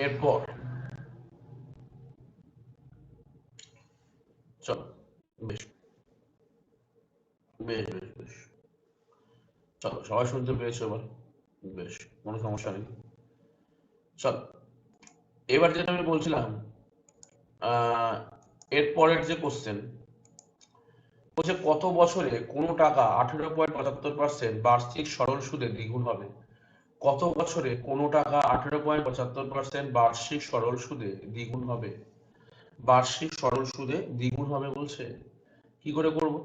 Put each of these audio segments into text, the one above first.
এরপর চলো, বেশ বেশ বেশ বেশ চলো, সবাই শুনতে পেরেছো এবার? বেশ, কোনো সমস্যা নেই। চলো, এবার যেটা আমি বলছিলাম, আহ এরপরের যে কোশ্চেন বলছে, কত বছরে কোনো টাকা 18.75% বার্ষিক সরল সুদে দ্বিগুণ হবে? কত বছরে কোনো টাকা 18.75% বার্ষিক সরল সুদে দ্বিগুণ হবে? বার্ষিক সরল সুদে দ্বিগুণ হবে বলছে। কি করে করবো?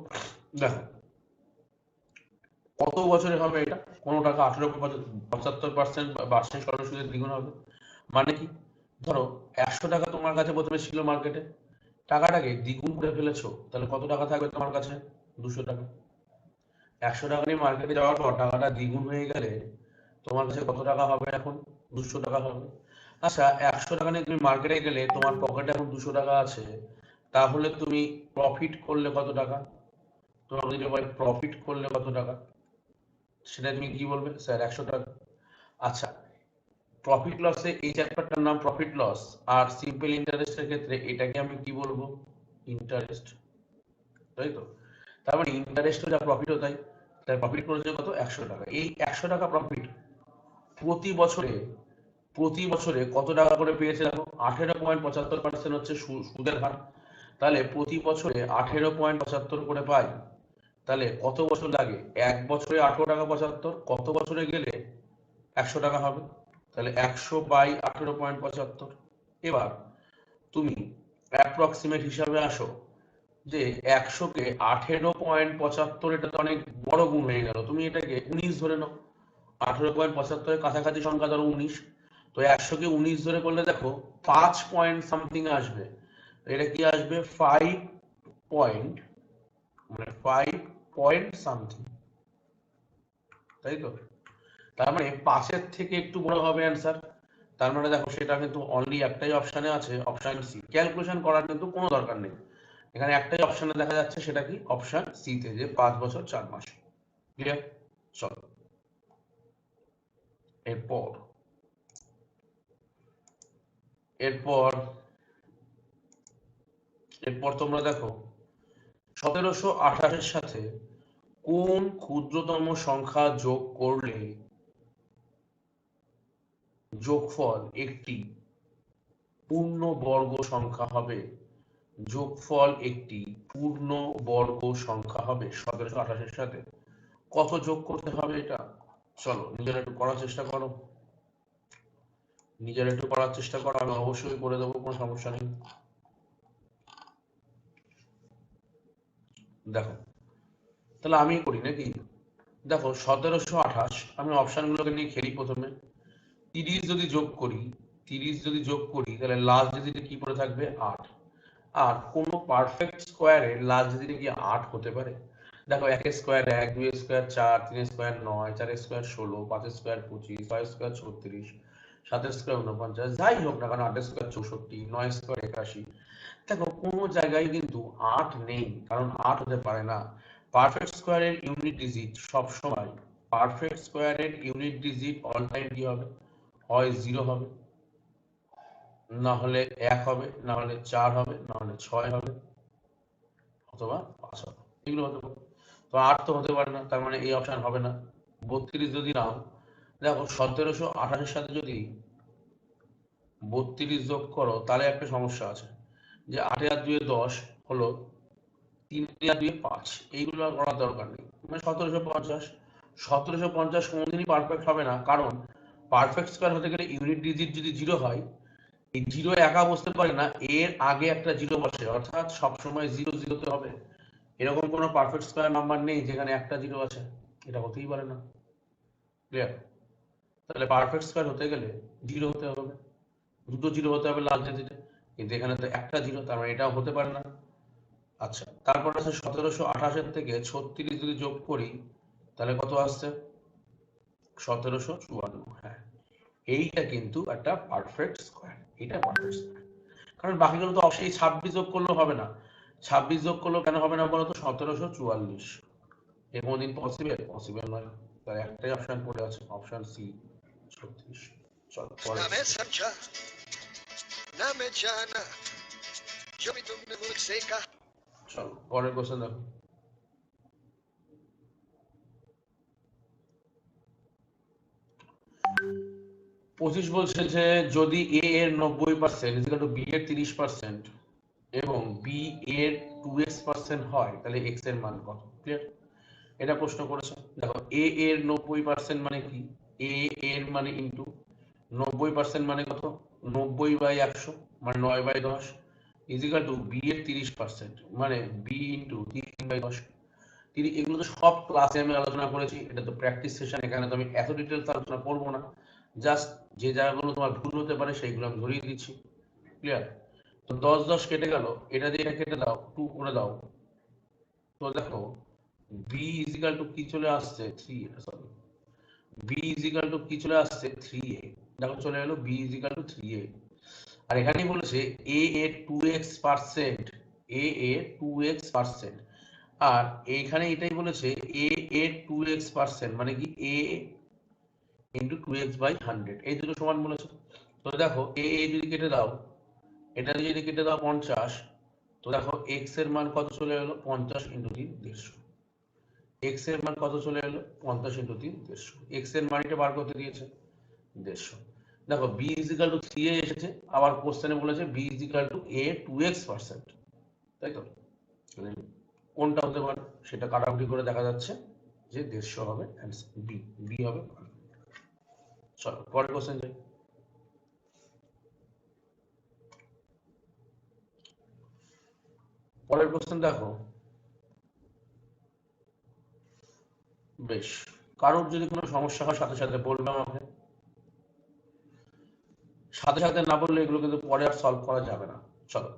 দেখো, কত বছরে হবে এটা? কোনো টাকা 18.75% বার্ষিক সরল সুদে দ্বিগুণ হবে মানে কি? ধরো 100 টাকা তোমার কাছে প্রথমে ছিল মার্কেটে, টাকাটাকে দ্বিগুণ করে ফেলেছো, তাহলে কত টাকা থাকবে তোমার কাছে? 200 টাকা। 100 টাকা নিয়ে মার্কেটে যাওয়ার পর টাকাটা দ্বিগুণ হয়ে গেলে তোমার কাছে কত টাকা হবে এখন? 200 টাকা হবে। আচ্ছা, 100 টাকা নিয়ে তুমি মার্কেটে গেলে, তোমার পকেটে এখন 200 টাকা আছে, তাহলে তুমি প্রফিট করলে কত টাকা? তোমার যদি বলে প্রফিট করলে কত টাকা, সেটা তুমি কি বলবে? স্যার 100 টাকা। আচ্ছা, প্রফিট লসে এই চ্যাপ্টারটার নাম প্রফিট লস, আর সিম্পল ইন্টারেস্টের ক্ষেত্রে এটাকে আমি কি বলবো? ইন্টারেস্ট, তাই তো? তার মানে ইন্টারেস্টও যা প্রফিটও তাই। তাই প্রফিট করেছে কত? 100 টাকা। এই 100 টাকা প্রফিট প্রতি বছরে, প্রতি বছরে কত টাকা করে পেয়েছে দেখো? 18.75% হচ্ছে সুদের হার। তাহলে প্রতি বছরে 18.75 করে পাই। তাহলে কত বছর লাগে? 1 বছরে 18 টাকা 75, কত বছরে গেলে 100 টাকা হবে? তাহলে 100/18.75। এবার তুমি অ্যাপ্রক্সিমেট হিসাবে আসো, যে 100-কে 18.75, এটা তো অনেক বড় গুণ হয়ে গেল, তুমি এটাকে 19 ধরে নাও। 18.75-এর কাছাকাছি সংখ্যা ধরো 19। তো 100-কে 19 ধরে করলে দেখো 5 পয়েন্ট সামথিং আসবে। এটা কি আসবে? 5 পয়েন্ট, মানে 5 পয়েন্ট সামথিং, তাই তো? তার মানে 5-এর থেকে একটু বড় হবে অ্যান্সার। তার মানে দেখো, সেটা কিন্তু অনলি একটাই অপশানে আছে, অপশান সি। ক্যালকুলেশন করার কিন্তু কোনো দরকার নেই, এখানে একটাই অপশানে দেখা যাচ্ছে, সেটা কি? অপশান সি তে, যে 5 বছর 4 মাস। ক্লিয়ার? চলো, এরপর এরপর এরপর তোমরা দেখো, 1728-এর সাথে কোন ক্ষুদ্রতম সংখ্যা যোগ করলে যোগফল একটি পূর্ণবর্গ সংখ্যা হবে? যোগফল একটি পূর্ণবর্গ সংখ্যা হবে 1728-এর সাথে। কত যোগ করতে হবে এটা? চলো, নিজেরা একটু করার চেষ্টা করো, নিজেরা একটু করার চেষ্টা করো, আমি অবশ্যই করে দেবো, কোনো সমস্যা নেই। দেখো, তাহলে আমি করি নাকি? দেখো, 1728, আমি অপশনগুলোকে নিয়ে খেলি প্রথমে। 30 যদি যোগ করি, 30 যদি যোগ করি, তাহলে লাস্ট ডিজিটে কি করে থাকবে? 8। আর কোনো পারফেক্ট স্কোয়ারের লাস্ট ডিজিটে কি 8 হতে পারে? দেখো, 1 square 1, 2 square 4, 3 square 9, 4 square 16, 5 square 25, 6 square 36, 7 square 49, যাই হোক না কেন, 8 স্কোয়ার 64, 9 স্কোয়ার 81। দেখো, কোনো জায়গায় কিন্তু 8 নেই, কারণ 8 হতে পারে না। পারফেক্ট স্কোয়ারের ইউনিট ডিজিট সব সময়, পারফেক্ট স্কোয়ারের ইউনিট ডিজিট অল টাইম কি হবে? হয় 0 হবে, না হলে 1 হবে, না হলে 4 হবে, না হলে 6 হবে, অথবা 5 হবে। এগুলো হতে পারে। তো 8 তো হতে পারে না, তার মানে এই অপশন হবে না। 32 যদি নাও, দেখো 1728-এর সাথে যদি 32 যোগ করো, তাহলে একটা সমস্যা আছে, যে 8 আর 2 10 হলো, 3 আর 2 5, এইগুলো আর করার দরকার নেই। মানে 1750, 1750 কোনোদিনই পারফেক্ট হবে না, কারণ পারফেক্ট স্কোয়ার হতে গেলে ইউনিট ডিজিট যদি 0 হয়, এই 0 একা বসতে পারে না, এর আগে একটা 0 বসে, অর্থাৎ সবসময় 0 0 তে হবে। এরকম কোনো পারফেক্ট স্কোয়ার নাম্বার নেই যেখানে একটা 0 আছে, এটা হতেই পারে না। ক্লিয়ার? তাহলে পারফেক্ট স্কোয়ার হতে গেলে 0 হতে হবে, দুটো 0 হতে হবে লাস্ট ডিজিটে, কিন্তু এখানে তো একটা 0, তার মানে এটাও হতে পারে না। আচ্ছা, তারপর আছে 1728-এর থেকে 36 যদি যোগ করি, তাহলে কত আসছে? 1754। হ্যাঁ, এইটা কিন্তু একটা পারফেক্ট স্কোয়ার, এটা পারফেক্ট স্কোয়ার। কারণ বাকিগুলো তো অবশ্যই 26 যোগ করলেও হবে না। 26 যোগ করলেও কেন হবে না বলতো? 1744। এ কোনোদিন পসিবল? পসিবল নয়। তার একটাই অপশন পড়ে আছে, অপশন সি, 36। চলো পরে। ना मैं जाना जो भी तुमने मुझसे कहा। চলো পরের কোশ্চেন দেখো। পঁচিশ বলছে যে যদি এ এর 90% ইজ ইকুয়াল টু বি এর 30% এবং বি এর 2x% হয় তাহলে এক্স এর মান কত? ক্লিয়ার? এটা প্রশ্ন করেছে। দেখো এ এর 90% মানে কি? এ এর মানে ইনটু 90% মানে কত? 90/100 মানে 9/10 ইজ ইকুয়াল টু বি এর 30% মানে বি ইনটু 3/10। এগুলো তো সব ক্লাসে আমি আলোচনা করেছি, এটা তো প্র্যাকটিস সেশন, এখানে তো আমি এত ডিটেলস আলোচনা করবো না, জাস্ট যে জায়গাগুলো তোমার ভুল হতে পারে সেইগুলো আমি ধরিয়ে দিচ্ছি। ক্লিয়ার? তো 10 কেটে গেল, এটা দিয়ে এটা কেটে দাও, 2 করে দাও। তো দেখো বি ইজ ইকুয়াল টু কি চলে আসছে? 3, sorry, B is equal to কি চলে আসছে? 3a। দেখো চলে গেল B is equal to 3a। আর এখানেই বলেছে এ এর 2x%, এ এর 2x%, আর এইখানে এটাই বলেছে এ এর 2x% মানে কি এ ইন্টু 2x/100, এই দুটো সমান বলেছে। তো দেখো এ যদি কেটে দাও, এটা যদি কেটে দাও 50, তো দেখো এক্স এর মান কত চলে এলো? 50 ইন্টু 3 150। এক্স এর মান কত চলে এলো? 50 ইন্টু 3 150। এক্স এর মানটা বার করতে দিয়েছে 150। দেখো B is equal to 3a এসেছে, আবার কোশ্চেনে বলেছে B is equal to A 2x%, তাই তো? কোনটা হতে পারে সেটা কাটাকুটি করে দেখা যাচ্ছে যে 150 হবে অ্যান্সার, বি, বি হবে। চলো পরের কোশ্চেন যাই। পরের কোশ্চেন দেখো, বেশ, কারোর যদি কোনো সমস্যা হয় সাথে সাথে বলবে আমাকে, সাথে সাথে না বললে এগুলো কিন্তু পরে আর সলভ করা যাবে না। চলো,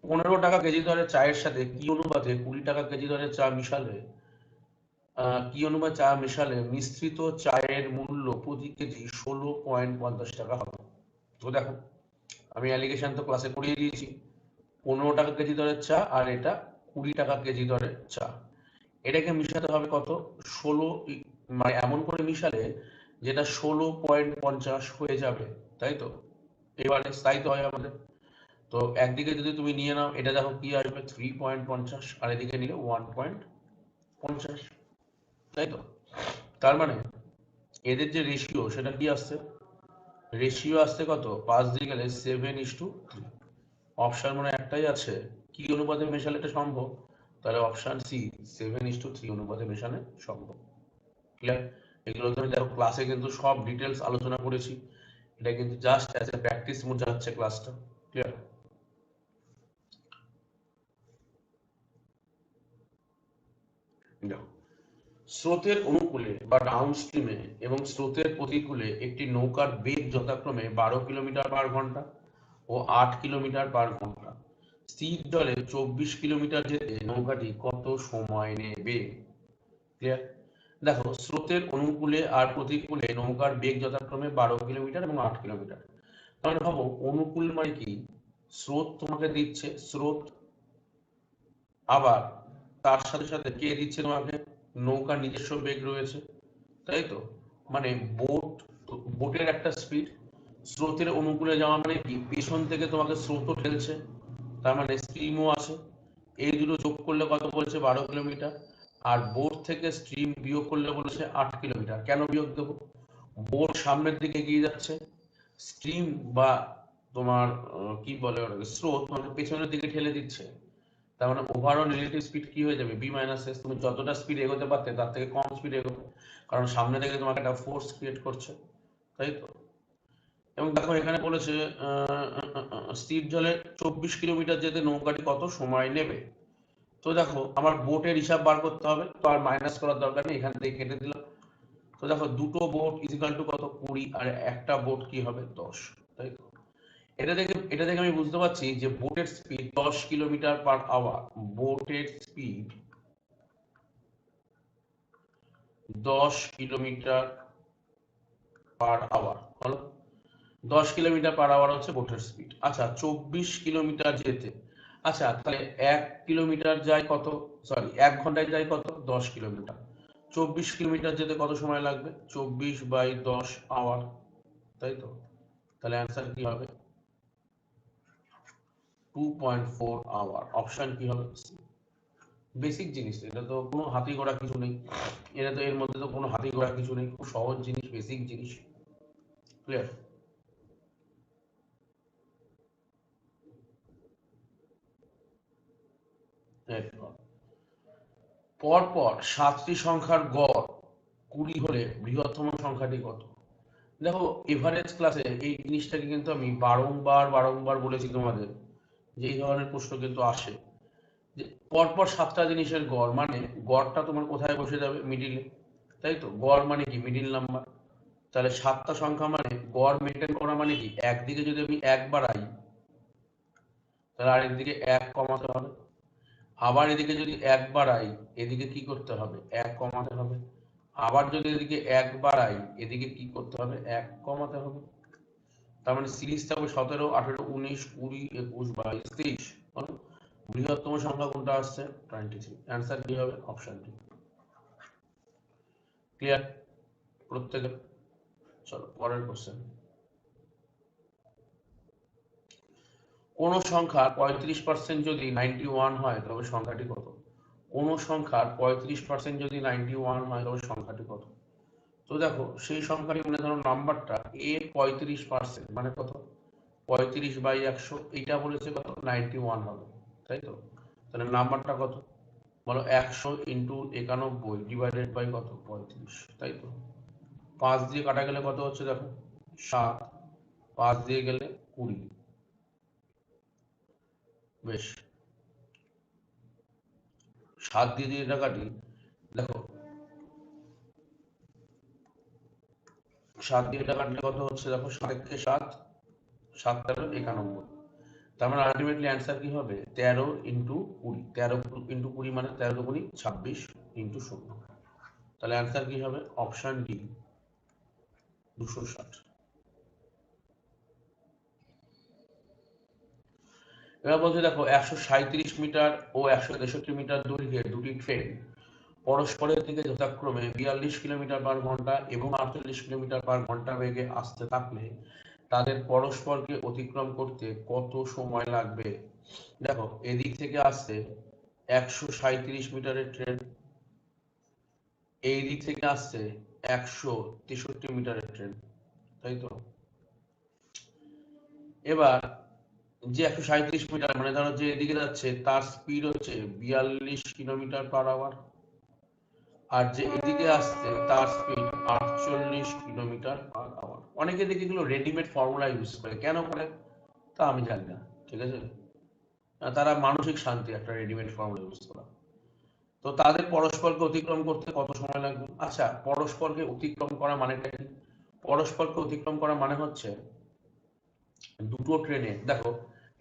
15 টাকা কেজি দরে চায়ের সাথে কি অনুপাতে 20 টাকা কেজি দরে চা মিশালে মিশ্রিত চায়ের মূল্য প্রতি কেজি 16.50 টাকা হবে? তো দেখো আমি অ্যালিগেশন তো ক্লাসে পড়িয়ে দিয়েছি, 15 টাকা কেজি দরের চা আর এটা 20 টাকা কেজি দরের চা, এটাকে মিশাতে হবে কত? 16, মানে এমন করে মিশালে যেটা 16.50 হয়ে যাবে, তাই তো? এবারে তাই তো হয় আমাদের। তো একদিকে যদি তুমি নিয়ে নাও, এটা দেখো কি আসবে 3.50, আর এদিকে নিলে 1.50, তাই তো? তার মানে এদের যে রেশিও সেটা কি আসছে? রেশিও আসছে কত? 5 দিয়ে গেলে 7:3। অপশন মানে একটাই আছে, কি অনুপাতে মেশালে এটা সম্ভব? তাহলে অপশন সি, 7:3 অনুপাতে মেশানো সম্ভব। ক্লিয়ার? এগুলো ধরে দেখো ক্লাসে কিন্তু সব ডিটেলস আলোচনা করেছি, এটা কিন্তু just as a practice mode যাচ্ছে ক্লাসটা। ক্লিয়ার? দেখো স্রোতের অনুকূলে বা ডাউনস্ট্রিমে এবং স্রোতের প্রতিকূলে একটি নৌকার বেগ যথাক্রমে 12 কিলোমিটার পার ঘন্টা ও 8 কিলোমিটার পার ঘন্টা। স্থির জলে 24 কিলোমিটার যেতে নৌকাটি কত সময় নেবে? ক্লিয়ার? দেখো স্রোতের অনুকূলে আর প্রতিকূলে নৌকার বেগ যথাক্রমে 12 কিলোমিটার এবং 8 কিলোমিটার। তাহলে ভাবো অনুকূল মানে কি? স্রোত তোমাকে দিচ্ছে, স্রোত, আবার তার সাথে সাথে কে দিচ্ছে তোমাকে? নৌকার নিজস্ব বেগ রয়েছে, তাই তো? মানে বোট, বোটের একটা স্পিড। স্রোতের অনুকূলে যাওয়া মানে কি? পেছন থেকে তোমাকে স্রোতও ঠেলছে, তার মানে স্ট্রিমও আছে। এই দুটো যোগ করলে কত বলছে? 12 কিলোমিটার। আর বোট থেকে স্ট্রিম বিয়োগ করলে বলেছে 8 কিলোমিটার। কেন বিয়োগ দেবো? বোট সামনের দিকে এগিয়ে যাচ্ছে, স্ট্রিম বা তোমার কি বলে ওটাকে, স্রোত তোমাকে পেছনের দিকে ঠেলে দিচ্ছে। তার মানে ওভারঅল রিলেটিভ স্পিড কি হয়ে যাবে? B minus S. তুমি যতটা স্পিড এগোতে পারতে তার থেকে কম স্পিড এগোবে, কারণ সামনে থেকে তোমাকে একটা ফোর্স ক্রিয়েট করছে, তাই তো? এবং দেখো এখানে বলেছে স্থির জলে 24 কিলোমিটার যেতে নৌকাটি কত সময় নেবে। তো দেখো আমার বোটের হিসাব বার করতে হবে, তো আর মাইনাস করার দরকার নেই, এখান থেকে কেটে দিলাম। তো দেখো দুটো বোট ইজিক্যাল টু কত? 20, আর একটা বোট কি হবে? 10, তাই তো? এটা থেকে আমি বুঝতে পারছি যে বোটের স্পিড 10 কিলোমিটার পার আওয়ার। বোটের স্পিড 10 কিলোমিটার পার আওয়ার হলো, 10 কিলোমিটার পার আওয়ার হচ্ছে বোটের স্পিড। আচ্ছা 24 কিলোমিটার যেতে, আচ্ছা তাহলে 1 কিলোমিটার যায় কত? সরি 1 ঘন্টায় যায় কত? 10 কিলোমিটার। 24 কিলোমিটার যেতে কত সময় লাগবে? 24/10 আওয়ার, তাই তো? তাহলে অ্যান্সার কি হবে? 2.4 আওয়ার। অপশন কি হবে? বেসিক জিনিস, এটা তো কোনো হাতি ঘোড়া কিছু নেই, এটা তো এর মধ্যে তো কোনো হাতি ঘোড়া কিছু নেই, খুব সহজ জিনিস, বেসিক জিনিস। ক্লিয়ার? পরপর 7টি সংখ্যার গড় 20 হলে বৃহত্তম সংখ্যাটি কত? দেখো, এভারেজ ক্লাসে এই জিনিসটাকে কিন্তু আমি বারংবার বারংবার বলেছি তোমাদের, যে এই ধরনের প্রশ্ন কিন্তু আসে, যে পরপর 7টা জিনিসের গড়, মানে গড়টা তোমার কোথায় বসে যাবে? মিডিলে, তাই তো? গড় মানে কি? Middle number. তাহলে 7টা সংখ্যা মানে গড় মেনটেন করা মানে কি? একদিকে যদি আমি 1 বাড়াই, তাহলে আরেকদিকে 1 কমাতে হবে। আবার এদিকে যদি 1 বাড়াই, এদিকে কি করতে হবে? 1 কমাতে হবে। আবার যদি এদিকে 1 বাড়াই, এদিকে কি করতে হবে? 1 কমাতে হবে। তার মানে সিরিজটা হবে 17, 18, 19, 20, 21, 22, 23। বৃহত্তম সংখ্যা কোনটা আসছে? 23। অ্যান্সার কি হবে? Option D. ক্লিয়ার প্রত্যেকের? চলো পরের কোশ্চেন। কোন সংখ্যার 35% যদি 91 হয় তবে সংখ্যাটি কত? কোন সংখ্যার 35% যদি 91 হয় তবে সংখ্যাটি কত? তো দেখো, সেই সংখ্যাটি মানে ধরো নাম্বারটা এ 35%, মানে কত? 35/100, এইটা বলেছে কত? 91 হবে, তাই তো? তাহলে নাম্বারটা কত? বলো, 100 ইন্টু 91 ডিভাইডেড বাই কত? 35, তাই তো? 5 দিয়ে কাটা গেলে কত হচ্ছে দেখো? 7। 5 দিয়ে গেলে 20। বেশ, 7 দিয়ে যদি এটা কাটি, দেখো 7 দিয়ে এটা কাটলে কত হচ্ছে দেখো? 7 থেকে 7, 7 13 91। তার মানে আলটিমেটলি অ্যান্সার কি হবে? 13 ইন্টু 20। 13 ইন্টু 20 মানে 13 দুগুণি 26 ইন্টু 0। তাহলে অ্যান্সার কি হবে? Option D, 260। এবার বলছে দেখো, 137 মিটার ও 163 মিটার দৈর্ঘ্যের দুটি ট্রেন পরস্পরের দিকে যথাক্রমে 42 কিলোমিটার পার ঘন্টা এবং 48 কিলোমিটার পার ঘন্টা বেগে আসতে থাকলে তাদের পরস্পরকে অতিক্রম করতে কত সময় লাগবে? দেখো, এদিক থেকে আসছে 137 মিটারের ট্রেন, এই দিক থেকে আসছে 163 মিটারের ট্রেন, তাই তো? এবার যে 137 মিটার, মানে ধরো যে এদিকে যাচ্ছে তার স্পিড হচ্ছে 42 কিলোমিটার পার আওয়ার, আর যে এদিকে আসছে তার স্পিড 48 কিলোমিটার পার আওয়ার। অনেকে দেখি এগুলো রেডিমেড ফর্মুলা ইউজ করে, কেন করে তা আমি জানি না, ঠিক আছে? তারা মানসিক শান্তি একটা রেডিমেড ফর্মুলা ইউজ করা। তো তাদের পরস্পরকে অতিক্রম করতে কত সময় লাগবে? আচ্ছা, পরস্পরকে অতিক্রম করা মানেটা কি? পরস্পরকে অতিক্রম করা মানে হচ্ছে দুটো ট্রেনে, দেখো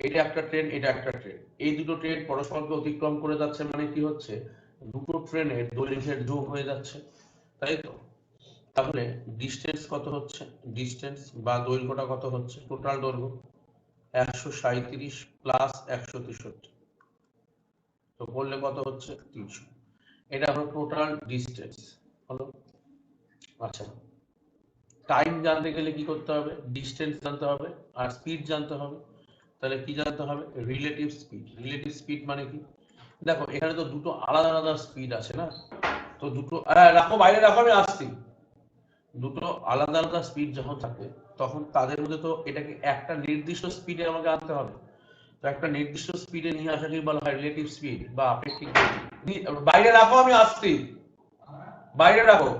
এটা একটা ট্রেন, এটা একটা ট্রেন, এই দুটো ট্রেন পরস্পরকে অতিক্রম করে যাচ্ছে, মানে কি হচ্ছে? দুটো ট্রেনের দৈর্ঘ্যের যোগ হয়ে যাচ্ছে, তাই তো? তাহলে ডিস্টেন্স কত হচ্ছে? ডিস্টেন্স বা দৈর্ঘ্যটা কত হচ্ছে? টোটাল দৈর্ঘ্য 137 প্লাস 163, তো করলে কত হচ্ছে? 300। এটা হলো টোটাল ডিস্টেন্স, হলো। আচ্ছা, টাইম জানতে গেলে কি করতে হবে? ডিস্টেন্স জানতে হবে আর স্পিড জানতে হবে। তাহলে কি জানতে হবে? Relative speed. রিলেটিভ স্পিড মানে কি? দেখো, এখানে তো দুটো আলাদা আলাদা স্পিড আছে না, তো দুটো রাখো, বাইরে রাখো, আমি আসছি। দুটো আলাদা আলাদা স্পিড যখন থাকে, তখন তাদের মধ্যে তো এটাকে একটা নির্দিষ্ট স্পিডে আমাকে আনতে হবে। তো একটা নির্দিষ্ট স্পিডে নিয়ে আসাকে বলা হয় রিলেটিভ স্পিড বা আপেক্ষিক গতি। বাইরে রাখো, আমি আসছি। বাইরে রাখো,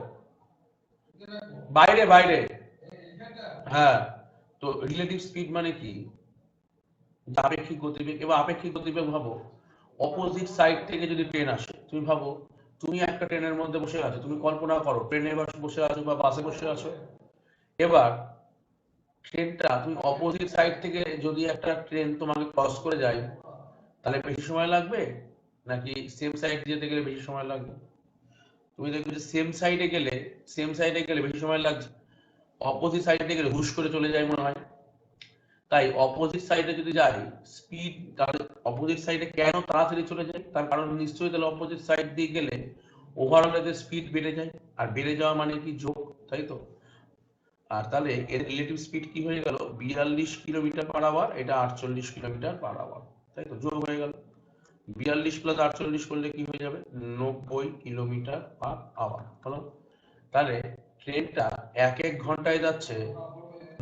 বাইরে বাইরে। হ্যাঁ, তো রিলেটিভ স্পিড মানে কি? আপেক্ষিক গতিবেগ। এবার আপেক্ষিক গতিবেগ ভাবো, অপোজিট সাইড থেকে যদি ট্রেন আসে, তুমি ভাবো তুমি একটা ট্রেনের মধ্যে বসে আছো, তুমি কল্পনা করো ট্রেনে বসে আছো বা বাসে বসে আছো। এবার ট্রেনটা, তুমি অপোজিট সাইড থেকে যদি একটা ট্রেন তোমাকে ক্রস করে যায়, তাহলে বেশি সময় লাগবে নাকি সেম সাইড যেতে গেলে বেশি সময় লাগবে? তুমি দেখবে যে সেম সাইডে গেলে বেশি সময় লাগছে, অপোজিট সাইডে গেলে হুশ করে চলে যায় মনে হয়। তাই অপোজিট সাইডে যদি যাই, স্পিড, তাহলে অপোজিট সাইডে কেন তাড়াতাড়ি চলে যায়? তার কারণ নিশ্চয়ই তাহলে অপোজিট সাইড দিয়ে গেলে ওভারঅল এর স্পিড বেড়ে যায়, আর বেড়ে যাওয়া মানে কি? যোগ, তাই তো? আর তাহলে এর রিলেটিভ স্পিড কি হয়ে গেল? 42 কিলোমিটার পার আওয়ার, এটা 48 কিলোমিটার পার আওয়ার। তাই তো, যোগ হয়ে গেল। 42 প্লাস 48 করলে কি হয়ে যাবে, 90 কিলোমিটার পার আওয়ার হলো। তাহলে ট্রেনটা 1 ঘন্টায় যাচ্ছে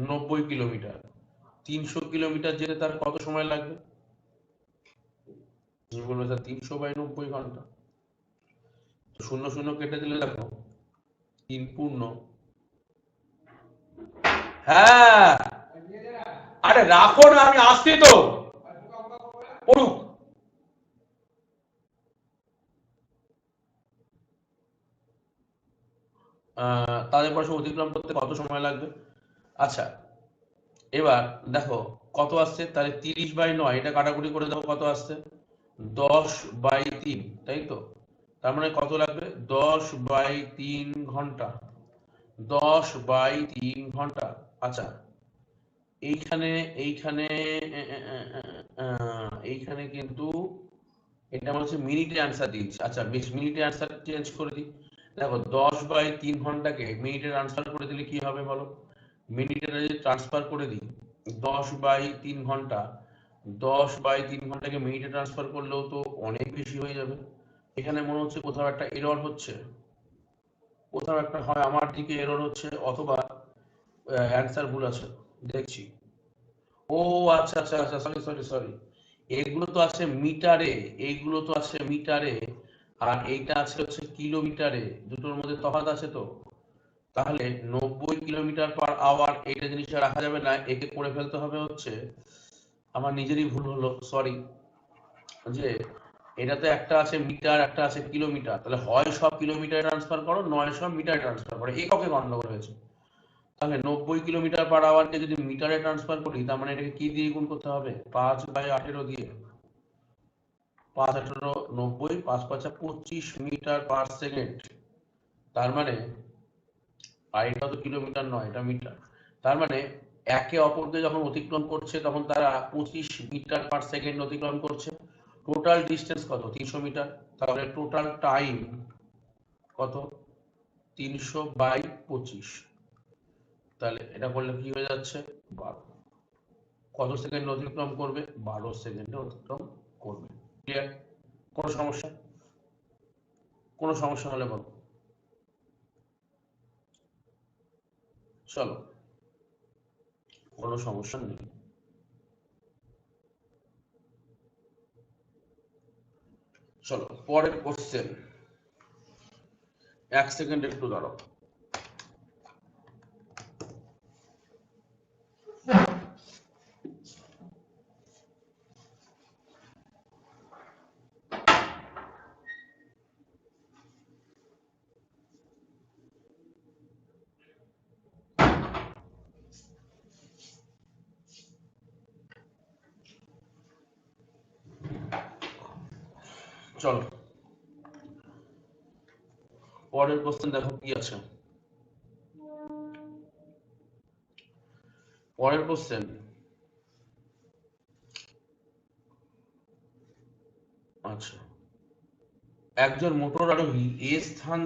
90 কিলোমিটার, 300 কিলোমিটার যেতে তার কত সময় লাগবে? তুমি বলবে স্যার 300/90 ঘন্টা। শূন্য শূন্য কেটে দিলে দেখো 3 পূর্ণ, হ্যাঁ, আরে রাখো না, আমি আসছি তো, পড়ুক। তাদের পাশে অতিক্রম করতে কত সময় লাগবে? আচ্ছা, এবার দেখো কত আসছে, তাহলে 30/9, এটা কাটাকুটি করে দেখো কত আসছে, 10/3, তাই তো। তার মানে কত লাগবে, 10/3 ঘন্টা, 10/3 ঘন্টা। আচ্ছা, এইখানে এইখানে এইখানে কিন্তু এটা আমার হচ্ছে মিনিটে অ্যান্সার দিয়েছে। আচ্ছা বেশ, মিনিটে অ্যান্সার চেঞ্জ করে দিই। দেখো 10/3 ঘন্টাকে মিনিটে ট্রান্সফার করে দিলে কি হবে বলো, মিনিটে যদি ট্রান্সফার করে দিই 10/3 ঘন্টা, 10/3 ঘন্টাকে মিনিটে ট্রান্সফার করলেও তো অনেক বেশি হয়ে যাবে। এখানে মনে হচ্ছে কোথাও একটা এরর হচ্ছে, কোথাও একটা হয় আমার দিকে এরর হচ্ছে, অথবা অ্যান্সার ভুল আছে, দেখছি। ও আচ্ছা আচ্ছা আচ্ছা, সরি সরি সরি, এগুলো তো আছে মিটারে, এইগুলো তো আছে মিটারে, আর এইটা আছে হচ্ছে কিলোমিটারে, দুটোর মধ্যে তফাৎ আছে তো। তাহলে 90 কিলোমিটার/আওয়ার এইটা জিনিসটা রাখা যাবে না, একে করে ফেলতে হবে হচ্ছে, আমার নিজেরই ভুল হলো, সরি, যে এটাতে একটা আছে মিটার একটা আছে কিলোমিটার, তাহলে হয় সব কিলোমিটারে ট্রান্সফার করো, নয় সব মিটারে ট্রান্সফার করো, এককে গন্ডগোল হয়েছে। তাহলে 90 কিলোমিটার/আওয়ারকে যদি মিটারে ট্রান্সফার করি, তার মানে এটাকে কি দিয়ে গুণ করতে হবে, 5/18 দিয়ে, 5×18=90, 5×5 = 25 মিটার/সেকেন্ড। তার মানে, আর এটা তো কিলোমিটার নয়, এটা মিটার। তার মানে একে অপরকে যখন অতিক্রম করছে তখন তারা 25 মিটার/সেকেন্ড অতিক্রম করছে। টোটাল ডিস্টেন্স কত, 300 মিটার। তাহলে টোটাল টাইম কত, 300/25। তাহলে এটা করলে কি হয়ে যাচ্ছে, 12। কত সেকেন্ড অতিক্রম করবে, 12 সেকেন্ডে অতিক্রম করবে। ক্লিয়ার? কোনো সমস্যা? কোনো সমস্যা হলে বলো। চলো, কোনো সমস্যা নেই। চলো পরের কোশ্চেন। 1 সেকেন্ড একটু দাঁড়াও। চলো পরের কোশ্চেন দেখো কি আছে। পরের কোশ্চেন, আচ্ছা, একজন মোটর আরোহী এ স্থান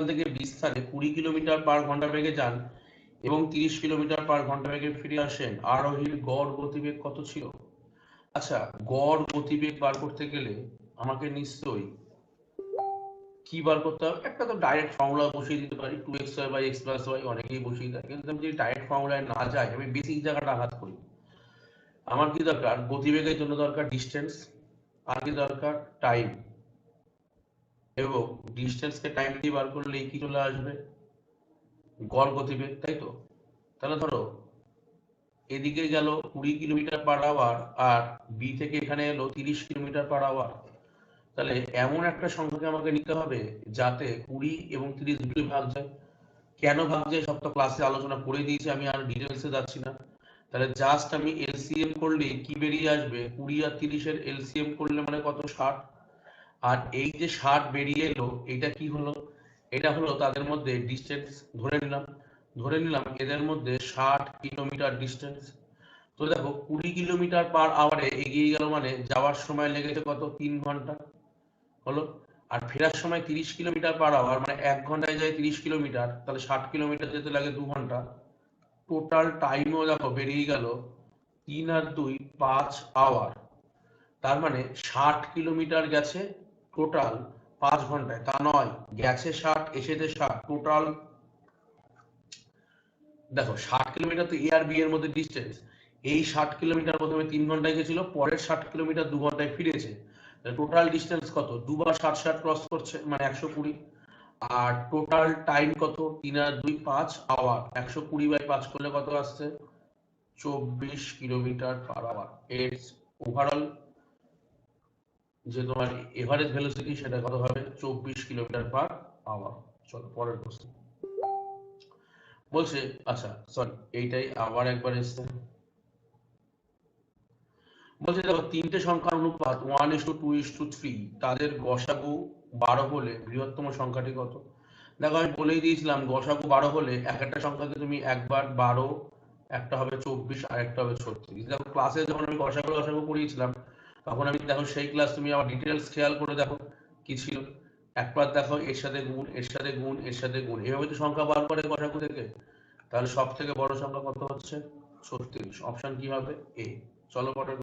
থেকে বি স্থানে 20 কিলোমিটার/ঘন্টা বেগে যান এবং 30 কিলোমিটার/ঘন্টা বেগে ফিরে আসেন, আরোহীর গড় গতিবেগ কত ছিল? আচ্ছা, গড় গতিবেগ বার করতে গেলে আমাকে নিশ্চয়ই কি বার করতে হবে, একটা তো ডাইরেক্ট ফর্মুলা বসিয়ে দিতে পারি, 2xy/x+y, অনেকেই বসিয়ে দেয়, কিন্তু আমি যদি ডাইরেক্ট ফর্মুলায় না যাই, আমি বেসিক জায়গাটা আঘাত করি। আমার কি দরকার, গতিবেগের জন্য দরকার ডিস্টেন্স, আর কি দরকার, টাইম, এবং ডিস্টেন্সকে টাইম দিয়ে বার করলে কি চলে আসবে, গড় গতিবেগ, তাই তো। তাহলে ধরো এদিকে গেল 20 কিলোমিটার/আওয়ার, আর বি থেকে এখানে এলো 30 কিলোমিটার/আওয়ার। তাহলে এমন একটা সংখ্যাকে আমাকে নিতে হবে যাতে 20 এবং 30 দুটোই ভাগ যায়। কেন ভাগ যায় সব তো ক্লাসে আলোচনা করে দিয়েছি, আমি আর ডিটেলসে যাচ্ছি না। তাহলে জাস্ট আমি এলসিএম করলে কি বেরিয়ে আসবে, 20 আর 30-এর এলসিএম করলে মানে কত, 60। আর এই যে 60 বেরিয়ে এলো, এটা কি হলো, এটা হলো তাদের মধ্যে ডিস্টেন্স। ধরে নিলাম এদের মধ্যে 60 কিলোমিটার ডিস্টেন্স। তো দেখো 20 কিলোমিটার/আওয়ারে এগিয়ে গেল মানে যাওয়ার সময় লেগেছে কত, 3 ঘন্টা হলো। আর ফেরার সময় 30 কিলোমিটার/আওয়ার, মানে 1 ঘন্টায় যায় 30 কিলোমিটার, তাহলে 60 কিলোমিটার যেতে লাগে 2 ঘন্টা। টোটাল টাইমও দেখো বেরিয়ে গেল 3 আর 2 5 আওয়ার, তার মানে 60 কিলোমিটার গেছে টোটাল 5 ঘন্টায়। তা নয়, গেছে 60 এসেছে 60 টোটাল। দেখো 60 কিলোমিটার তো এ আর বি এর মধ্যে ডিস্টেন্স। এই 60 কিলোমিটার প্রথমে 3 ঘন্টায় গেছিল, পরের 60 কিলোমিটার 2 ঘন্টায় ফিরেছে। টোটাল ডিস্টেন্স কত? দুবার 60 60 ক্রস করছে মানে 120। আর টোটাল টাইম কত? 3 আর 2 5 আওয়ার, 120 বাই 5 করলে কত আসছে? 24 কিলোমিটার পার আওয়ার। এর ওভারঅল যে তোমার এভারেজ ভেলোসিটি সেটা কত হবে? 24 কিলোমিটার পার আওয়ার। চলো পরের প্রশ্ন বলছে, আচ্ছা সরি এইটাই আবার একবার এসছে। বলছে দেখো তিনটে সংখ্যার অনুপাত 1:2:3, তাদের গসাগু 12 হলে বৃহত্তম সংখ্যাটি কত? দেখো আমি বলেই দিয়েছিলাম গসাগু 12 হলে এক একটা সংখ্যাকে তুমি একবার 12, একটা হবে 24 আর একটা হবে 36। দেখো ক্লাসে যখন আমি গসাগু পড়িয়েছিলাম তখন আমি দেখো সেই ক্লাস তুমি আমার ডিটেলস খেয়াল করে দেখো কি ছিল। একবার দেখো এর সাথে গুণ, এর সাথে গুণ, এর সাথে গুণ, এভাবে তো সংখ্যা বার করে গসাগু থেকে। তাহলে সব থেকে বড় সংখ্যা কত হচ্ছে? 36। অপশন কি হবে? এ। চলো পরের